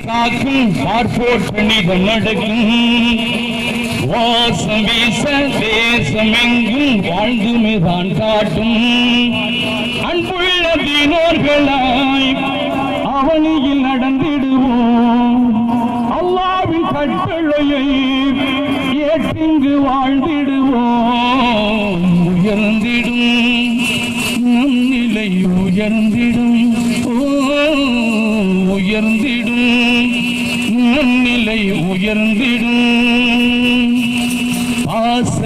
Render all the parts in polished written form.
காக்கும் பார்ப்போர் கணிதம் நடக்கும் வாசம் வீச தேசம் எங்கும் வாழ்ந்துமைதான் காட்டும் அன்புள்ள தீனோர்களாய் அவனியில் நடந்திடுவோம் அல்லாவின் கட்டளையை ஏற்றிங்கு வாழ்ந்திடுவோம் உயர்ந்திடும் நம் நிலை உயர்ந்திடும் உயர்ந்திடும் நம் நிலை உயர்ந்திடும்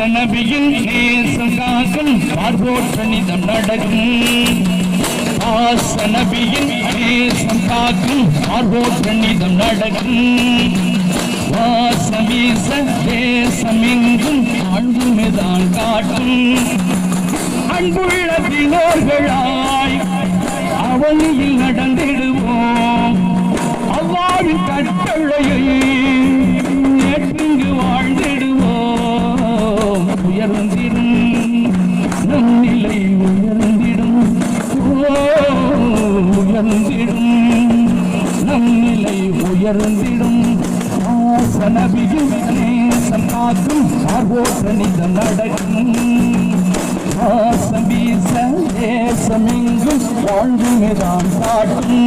நபியின் நேசம் காக்கும் பார்வோர் கணிதம் நடக்கும் நபியின் நேசம் காக்கும் பார்வோர் கணிதம் நடக்கும் வாசம் வீச தேசம் எங்கும் ஆழ்வுமைதான் காட்டும் அன்புள்ள தினோர்களாய் அவனியில் நடந்திடுவோம் அல்லாவின் கட்டளையை ஏற்றிங்கு வாழ்ந்திடுவோம் உயர்ந்திடும் நம் நிலை உயர்ந்திடும் உயர்ந்திடும் நம் நிலை உயர்ந்திடும் நபியின் நேசம் காக்கும் பார்வோர் கணிதம் நடக்கும் வாசம் வீச தேசம் எங்கும் வாழ்வுமைதான் காட்டும்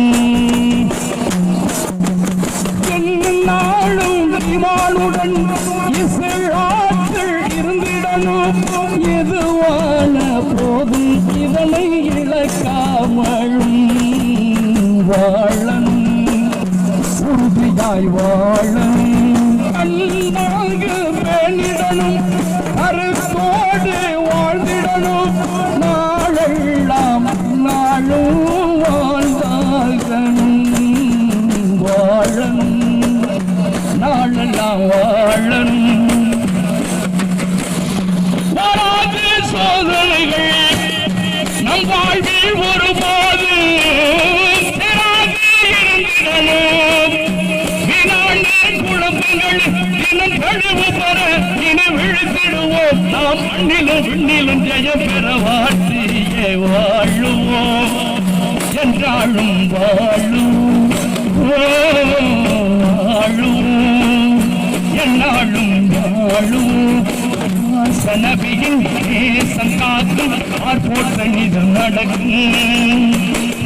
நாளும் இமானுடன் இசையாற்றில் இருந்திடணும் எதுவான போதும் இதனை இழக்காமலும் வாழன் உறுதியாய் வாழன் கண்ணாக பேணிடணும் கருத்தோடு வாழ்ந்திடணும் நாளெல்லாம் நாளும் வாழ்ந்தாகன் வாழன் நாளெல்லாம் வாழன் வராது சோதனைகள் நம் வாழ்வில் ஒருபோது குழப்பங்கள் தினம் கழிவு பெற இனி விழுத்திடுவோம் நாம் மண்ணிலும் விண்ணிலும் ஜெயம் பெற வாட்டியே வாழுவோம் என்றாலும் வாழுவோம் என்னாலும் வாழுவோம் நபியின் நேசம் காக்கும் பார்ப்போர் கணிதம் நடக்கும்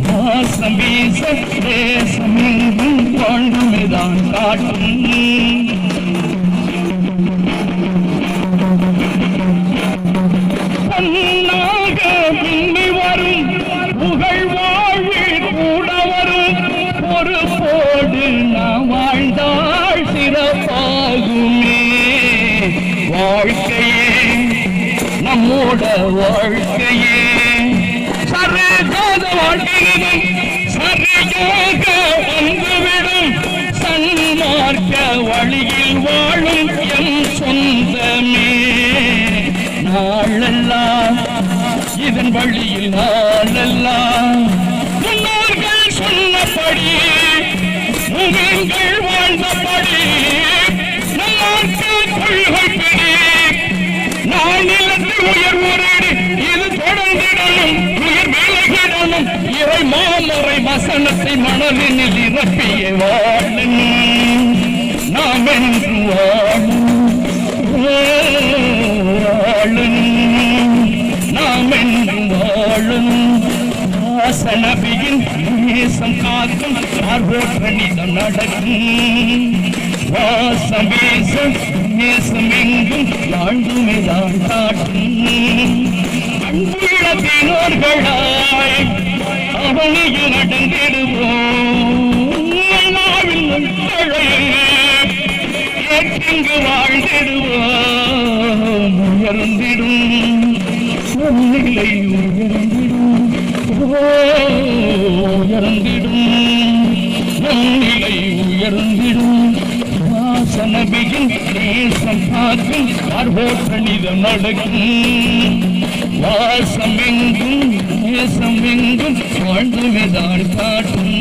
வாசம் வீச தேசம் எங்கும் வாழ்வுமைதான் காட்டும் பொன்னாக பின்னி வரும் புகழ் வாழ்வில் கூட வரும் பொறுப்போடு நாம் வாழ்ந்தால் சிறப்பாகுமே வாழ்க்கையே நம்மோட வாழ்க்கையே சரகாத வாழ்க்கையிலும் சரியாக வந்துவிடும் சன்மார்க்க வழியில் வாழும் எம் சொந்தமே நாளெல்லாம் இதன் வழியில் நாளெல்லாம் முன்னோர்கள் சொன்னபடி முகங்கள் வாழ்ந்தபடி நம்மார்க்க கொள்கை பெறி நானிலத்தில் உயர் ஊரேடி இது தொடர்ந்திடணும் உயர் விலகிடணும் இவை மாமறை வசனத்தை மணலினில் இறப்பிய வாழும் நாம் என்று வாழும் நாம் என்று வாழும் நபியின் நேசம் காக்கும் பார்வோர் கணிதம் நடக்கும் வாசம் வீசம் நேசம் எங்கும் வாழ்வுமைதான் காட்டும் அன்புள்ள தினோர்களாய் அவனியில் நடந்திடுவோம் ஏற்றிங்கு வாழ்ந்திடுவோம் உயர்ந்திடும் நிலை உயர்ந்திடும் உயர்ந்திடும் நிலை உயர்ந்திடும் நபியின் நேசம் காக்கும் பார்வோர் கணிதம் நடக்கும் வாசம் எங்கும் நேசம் எங்கும் வாழ்ந்துமைதான் காட்டும்